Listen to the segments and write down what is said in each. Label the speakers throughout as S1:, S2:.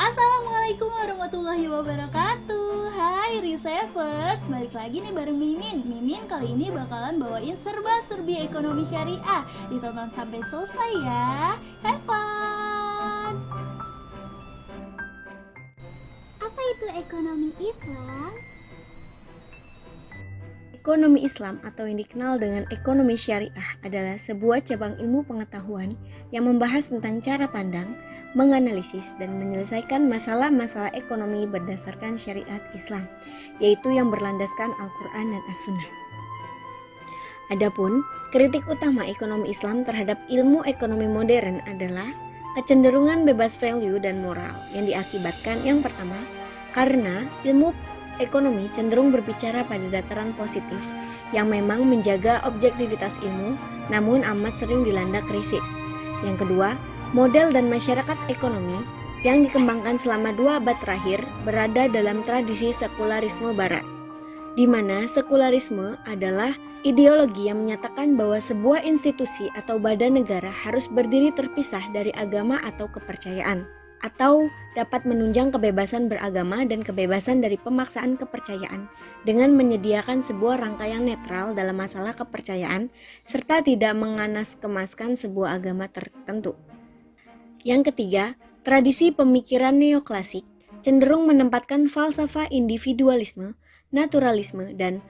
S1: Assalamualaikum warahmatullahi wabarakatuh. Hai Resavers, balik lagi nih bareng Mimin. Mimin kali ini bakalan bawain serba-serbi ekonomi syariah. Ditonton sampai selesai ya. Have fun.
S2: Apa itu ekonomi Islam?
S3: Ekonomi Islam atau yang dikenal dengan ekonomi syariah adalah sebuah cabang ilmu pengetahuan yang membahas tentang cara pandang, menganalisis, dan menyelesaikan masalah-masalah ekonomi berdasarkan syariat Islam, yaitu yang berlandaskan Al-Quran dan As-Sunnah. Adapun, kritik utama ekonomi Islam terhadap ilmu ekonomi modern adalah kecenderungan bebas value dan moral yang diakibatkan yang pertama, karena ilmu ekonomi cenderung berbicara pada dataran positif yang memang menjaga objektivitas ilmu, namun amat sering dilanda krisis. Yang kedua, model dan masyarakat ekonomi yang dikembangkan selama 2 abad terakhir berada dalam tradisi sekularisme barat, di mana sekularisme adalah ideologi yang menyatakan bahwa sebuah institusi atau badan negara harus berdiri terpisah dari agama atau kepercayaan, atau dapat menunjang kebebasan beragama dan kebebasan dari pemaksaan kepercayaan dengan menyediakan sebuah rangkaian netral dalam masalah kepercayaan serta tidak menganas-kemaskan sebuah agama tertentu. Yang ketiga, tradisi pemikiran neoklasik cenderung menempatkan falsafah individualisme, naturalisme, dan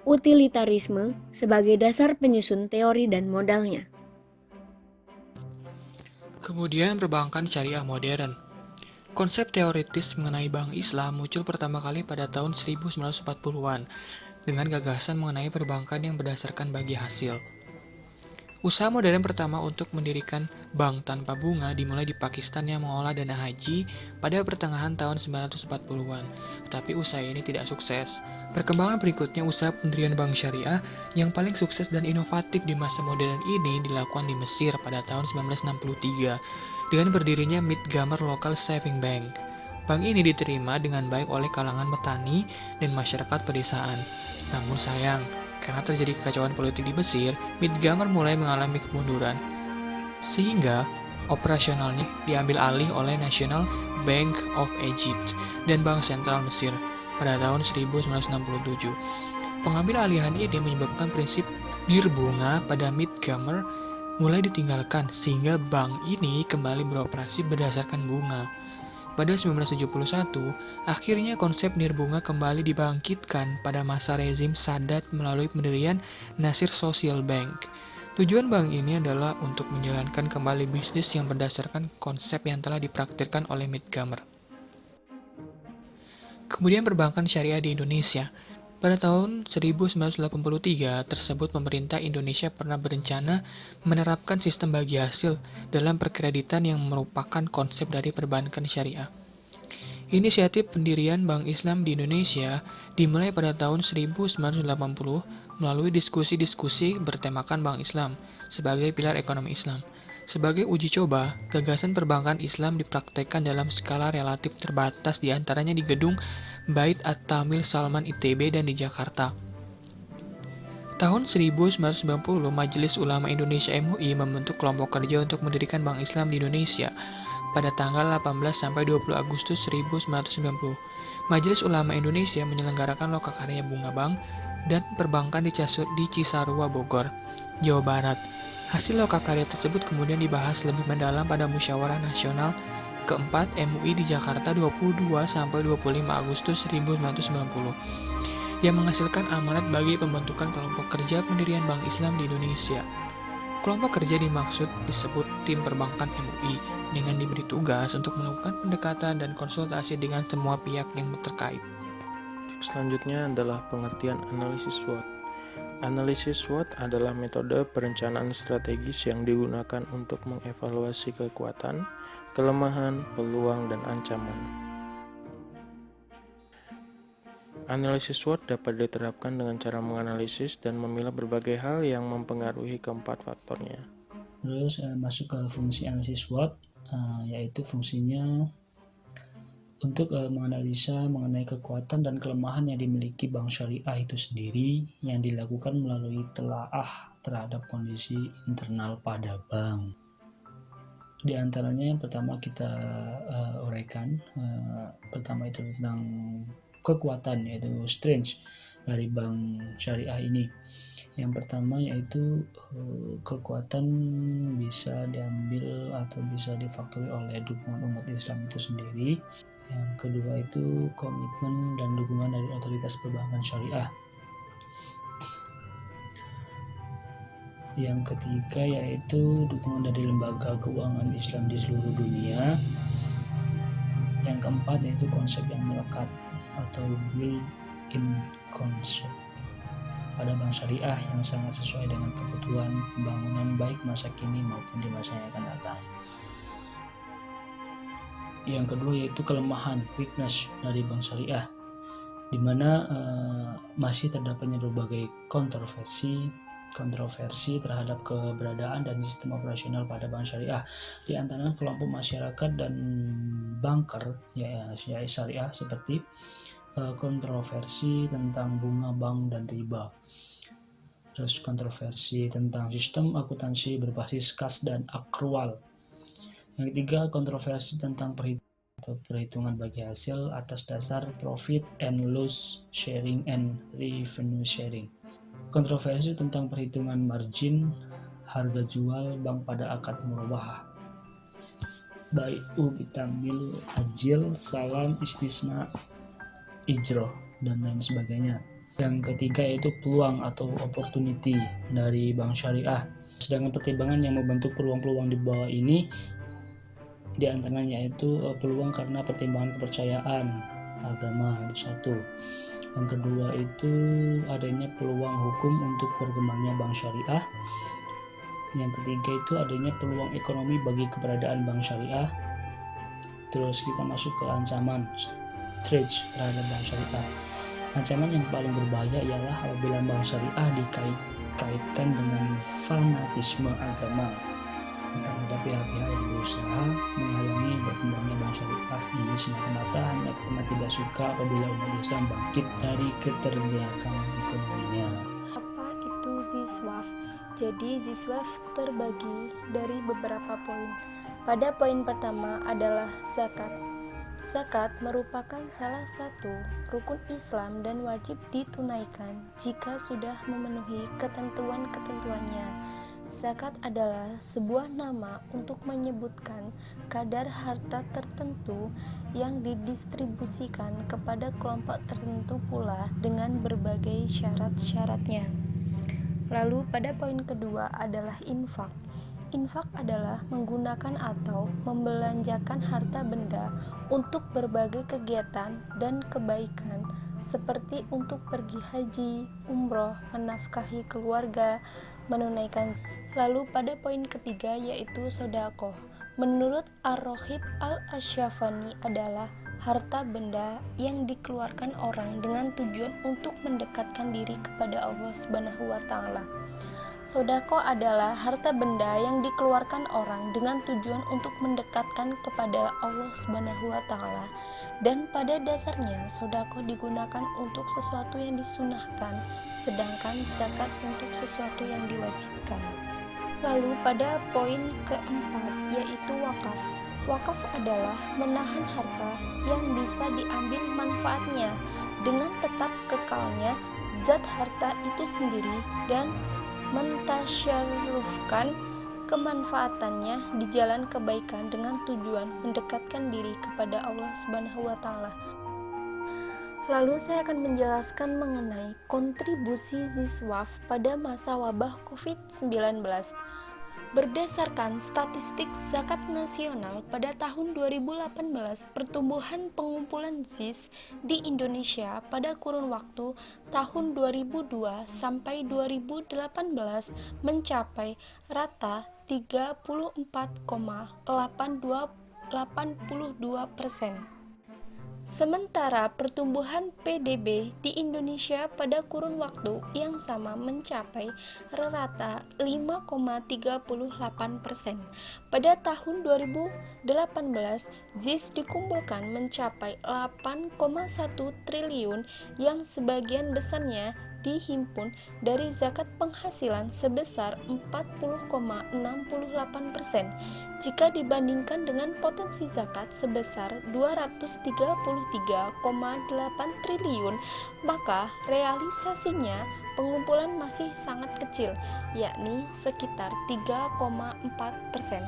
S3: utilitarisme sebagai dasar penyusun teori dan modalnya.
S4: Kemudian perbankan syariah modern. Konsep teoritis mengenai bank Islam muncul pertama kali pada tahun 1940-an dengan gagasan mengenai perbankan yang berdasarkan bagi hasil. Usaha modern pertama untuk mendirikan bank tanpa bunga dimulai di Pakistan yang mengolah dana haji pada pertengahan tahun 1940-an, tetapi usaha ini tidak sukses. Perkembangan berikutnya usaha pendirian bank syariah yang paling sukses dan inovatif di masa modern ini dilakukan di Mesir pada tahun 1963 dengan berdirinya Mid-Gamer Local Saving Bank. Bank ini diterima dengan baik oleh kalangan petani dan masyarakat pedesaan. Namun sayang, karena terjadi kekacauan politik di Mesir, Mid-Gamer mulai mengalami kemunduran, sehingga operasionalnya diambil alih oleh National Bank of Egypt dan Bank Sentral Mesir pada tahun 1967. Pengambil alihan ini menyebabkan prinsip nirbunga pada Mid-Gamer mulai ditinggalkan, sehingga bank ini kembali beroperasi berdasarkan bunga. Pada 1971, akhirnya konsep nirbunga kembali dibangkitkan pada masa rezim Sadat melalui pendirian Nasir Social Bank. Tujuan bank ini adalah untuk menjalankan kembali bisnis yang berdasarkan konsep yang telah dipraktikkan oleh Mid-Gamer. Kemudian perbankan syariah di Indonesia. Pada tahun 1983 tersebut pemerintah Indonesia pernah berencana menerapkan sistem bagi hasil dalam perkreditan yang merupakan konsep dari perbankan syariah. Inisiatif pendirian Bank Islam di Indonesia dimulai pada tahun 1980 melalui diskusi-diskusi bertemakan Bank Islam sebagai pilar ekonomi Islam. Sebagai uji coba, gagasan perbankan Islam dipraktekkan dalam skala relatif terbatas diantaranya di gedung Bait At-Tamil Salman ITB dan di Jakarta. Tahun 1990, Majelis Ulama Indonesia MUI membentuk kelompok kerja untuk mendirikan Bank Islam di Indonesia pada tanggal 18-20 Agustus 1990. Majelis Ulama Indonesia menyelenggarakan lokakarya bunga bank dan perbankan di Cisarua, Bogor, Jawa Barat. Hasil lokakarya tersebut kemudian dibahas lebih mendalam pada Musyawarah Nasional keempat MUI di Jakarta 22-25 Agustus 1990 yang menghasilkan amanat bagi pembentukan kelompok kerja pendirian Bank Islam di Indonesia. Kelompok kerja dimaksud disebut tim perbankan MUI dengan diberi tugas untuk melakukan pendekatan dan konsultasi dengan semua pihak yang terkait.
S5: Selanjutnya adalah pengertian analisis SWOT. Analisis SWOT adalah metode perencanaan strategis yang digunakan untuk mengevaluasi kekuatan, kelemahan, peluang, dan ancaman. Analisis SWOT dapat diterapkan dengan cara menganalisis dan memilah berbagai hal yang mempengaruhi keempat faktornya.
S6: Terus masuk ke fungsi analisis SWOT, yaitu fungsinya untuk menganalisa mengenai kekuatan dan kelemahan yang dimiliki bank syariah itu sendiri yang dilakukan melalui telaah terhadap kondisi internal pada bank. Di antaranya yang pertama kita uraikan. Pertama itu tentang kekuatan, yaitu strength dari bank syariah ini. Yang pertama yaitu kekuatan bisa diambil atau bisa difaktori oleh dukungan umat Islam itu sendiri. Yang kedua itu komitmen dan dukungan dari otoritas perbankan syariah. Yang ketiga yaitu dukungan dari lembaga keuangan Islam di seluruh dunia. Yang keempat yaitu konsep yang melekat atau built-in concept pada bank syariah yang sangat sesuai dengan kebutuhan pembangunan baik masa kini maupun di masa yang akan datang. Yang kedua yaitu kelemahan, weakness dari bank syariah, di mana masih terdapatnya berbagai kontroversi terhadap keberadaan dan sistem operasional pada bank syariah, di antara kelompok masyarakat dan banker ya syariah, seperti kontroversi tentang bunga bank dan riba, terus kontroversi tentang sistem akuntansi berbasis kas dan akrual. Yang ketiga, kontroversi tentang perhitungan bagi hasil atas dasar profit and loss sharing and revenue sharing. Kontroversi tentang perhitungan margin harga jual bank pada akad murabahah, bai'u bitamil ajil, salam, istisna, ijroh, dan lain sebagainya. Yang ketiga yaitu peluang atau opportunity dari bank syariah. Sedangkan pertimbangan yang membentuk peluang-peluang di bawah ini diantaranya yaitu peluang karena pertimbangan kepercayaan agama, itu satu. Yang kedua itu adanya peluang hukum untuk berkembangnya bank syariah. Yang ketiga itu adanya peluang ekonomi bagi keberadaan bank syariah. Terus kita masuk ke ancaman threat terhadap bank syariah. Ancaman yang paling berbahaya ialah apabila bank syariah dikaitkan dengan fanatisme agama. Akan tetapi pihak-pihak yang berusaha menghalangi berkembangnya bank syariah ini semata-mata hanya karena tidak suka apabila umat Islam bangkit dari keterbelakangan ekonominya.
S7: Apa itu ZISWAF? Jadi ZISWAF terbagi dari beberapa poin. Pada poin pertama adalah zakat. Zakat merupakan salah satu rukun Islam dan wajib ditunaikan jika sudah memenuhi ketentuan-ketentuannya. Zakat adalah sebuah nama untuk menyebutkan kadar harta tertentu yang didistribusikan kepada kelompok tertentu pula dengan berbagai syarat-syaratnya. Lalu pada poin kedua adalah infak. Infak adalah menggunakan atau membelanjakan harta benda untuk berbagai kegiatan dan kebaikan seperti untuk pergi haji, umroh, menafkahi keluarga, menunaikan. Lalu pada poin ketiga yaitu sodaqoh. Menurut Ar-Rohib Al-Asyafani adalah harta benda yang dikeluarkan orang dengan tujuan untuk mendekatkan diri kepada Allah Subhanahu wa Ta'ala. Sodaqoh adalah harta benda yang dikeluarkan orang dengan tujuan untuk mendekatkan kepada Allah Subhanahu wa Ta'ala, dan pada dasarnya sodaqoh digunakan untuk sesuatu yang disunahkan, sedangkan zakat untuk sesuatu yang diwajibkan. Lalu pada poin keempat yaitu wakaf. Wakaf adalah menahan harta yang bisa diambil manfaatnya dengan tetap kekalnya zat harta itu sendiri dan mentasyarufkan kemanfaatannya di jalan kebaikan dengan tujuan mendekatkan diri kepada Allah Subhanahu wa Ta'ala. Lalu saya akan menjelaskan mengenai kontribusi ZISWAF pada masa wabah COVID-19. Berdasarkan statistik zakat nasional pada tahun 2018, pertumbuhan pengumpulan ZIS di Indonesia pada kurun waktu tahun 2002 sampai 2018 mencapai rata 34,82%. Sementara pertumbuhan PDB di Indonesia pada kurun waktu yang sama mencapai rata 5,38%. Pada tahun 2018, ZIS dikumpulkan mencapai 8,1 triliun yang sebagian besarnya dihimpun dari zakat penghasilan sebesar 40,68% jika dibandingkan dengan potensi zakat sebesar 233,8 triliun, maka realisasinya pengumpulan masih sangat kecil, yakni sekitar 3,4%.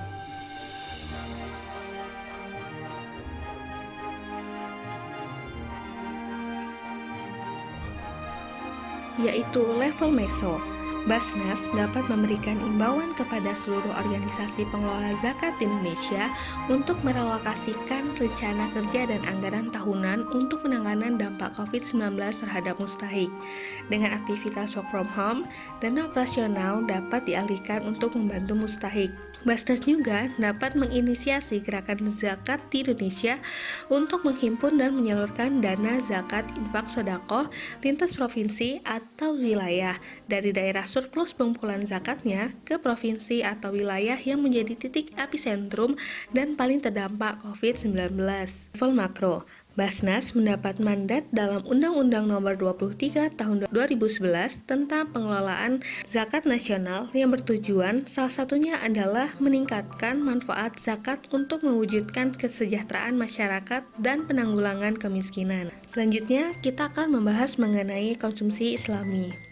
S3: Yaitu level meso. Basnas dapat memberikan imbauan kepada seluruh organisasi pengelola zakat di Indonesia untuk merelokasikan rencana kerja dan anggaran tahunan untuk penanganan dampak COVID-19 terhadap mustahik. Dengan aktivitas work from home, dana operasional dapat dialihkan untuk membantu mustahik. Basnas juga dapat menginisiasi gerakan zakat di Indonesia untuk menghimpun dan menyalurkan dana zakat infak sodaqoh lintas provinsi atau wilayah dari daerah surplus pengumpulan zakatnya ke provinsi atau wilayah yang menjadi titik epicentrum dan paling terdampak COVID-19. Level makro, Basnas mendapat mandat dalam Undang-Undang Nomor 23 Tahun 2011 tentang pengelolaan zakat nasional yang bertujuan salah satunya adalah meningkatkan manfaat zakat untuk mewujudkan kesejahteraan masyarakat dan penanggulangan kemiskinan. Selanjutnya, kita akan membahas mengenai konsumsi Islami.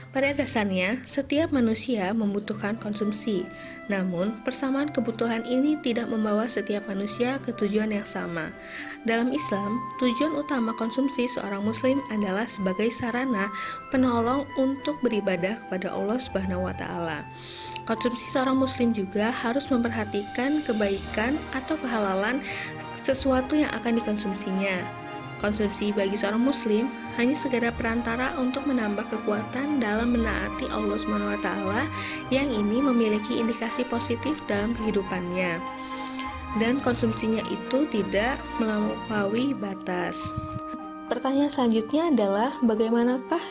S3: Pada dasarnya, setiap manusia membutuhkan konsumsi. Namun, persamaan kebutuhan ini tidak membawa setiap manusia ke tujuan yang sama. Dalam Islam, tujuan utama konsumsi seorang muslim adalah sebagai sarana penolong untuk beribadah kepada Allah Subhanahu wa taala. Konsumsi seorang muslim juga harus memperhatikan kebaikan atau kehalalan sesuatu yang akan dikonsumsinya. Konsumsi bagi seorang muslim hanya sekadar perantara untuk menambah kekuatan dalam menaati Allah SWT yang ini memiliki indikasi positif dalam kehidupannya. Dan konsumsinya itu tidak melampaui batas. Pertanyaan selanjutnya adalah bagaimanakah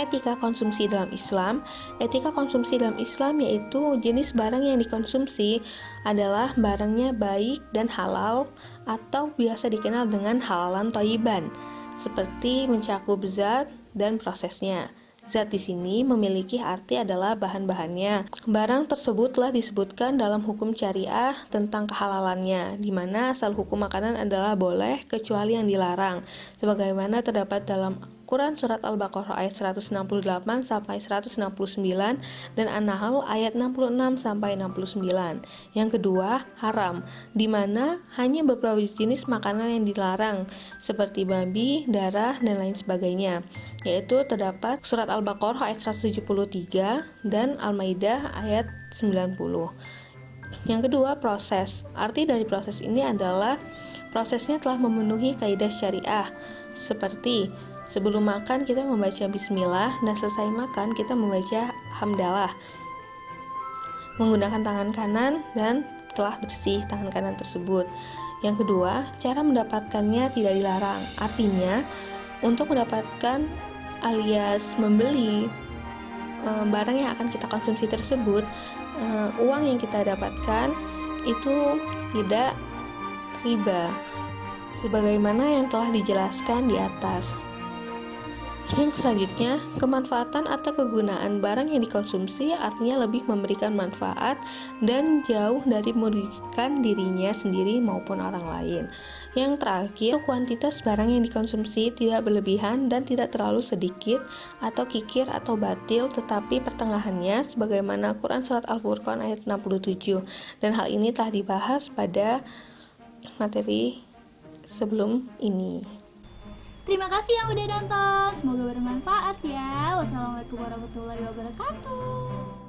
S3: etika konsumsi dalam Islam? Etika konsumsi dalam Islam yaitu jenis barang yang dikonsumsi adalah barangnya baik dan halal atau biasa dikenal dengan halalan thayyiban, seperti mencakup zat dan prosesnya. Zat di sini memiliki arti adalah bahan-bahannya. Barang tersebut telah disebutkan dalam hukum syariah tentang kehalalannya, di mana asal hukum makanan adalah boleh kecuali yang dilarang, sebagaimana terdapat dalam Quran Surat Al-Baqarah ayat 168 sampai 169 dan An-Nahl ayat 66 sampai 69. Yang kedua, haram, di mana hanya beberapa jenis makanan yang dilarang seperti babi, darah dan lain sebagainya, yaitu terdapat Surat Al-Baqarah ayat 173 dan Al-Maidah ayat 90. Yang kedua, proses. Arti dari proses ini adalah prosesnya telah memenuhi kaidah syariah, seperti sebelum makan kita membaca bismillah dan selesai makan kita membaca hamdalah menggunakan tangan kanan dan telah bersih tangan kanan tersebut. Yang kedua, cara mendapatkannya tidak dilarang. Artinya, untuk mendapatkan alias membeli barang yang akan kita konsumsi tersebut, uang yang kita dapatkan itu tidak riba, sebagaimana yang telah dijelaskan di atas. Yang selanjutnya, kemanfaatan atau kegunaan barang yang dikonsumsi artinya lebih memberikan manfaat dan jauh dari merugikan dirinya sendiri maupun orang lain. Yang terakhir, kuantitas barang yang dikonsumsi tidak berlebihan dan tidak terlalu sedikit atau kikir atau batil, tetapi pertengahannya sebagaimana Quran Surat Al-Furqan ayat 67. Dan hal ini telah dibahas pada materi sebelum ini.
S1: Terima kasih yang udah nonton, semoga bermanfaat ya. Wassalamualaikum warahmatullahi wabarakatuh.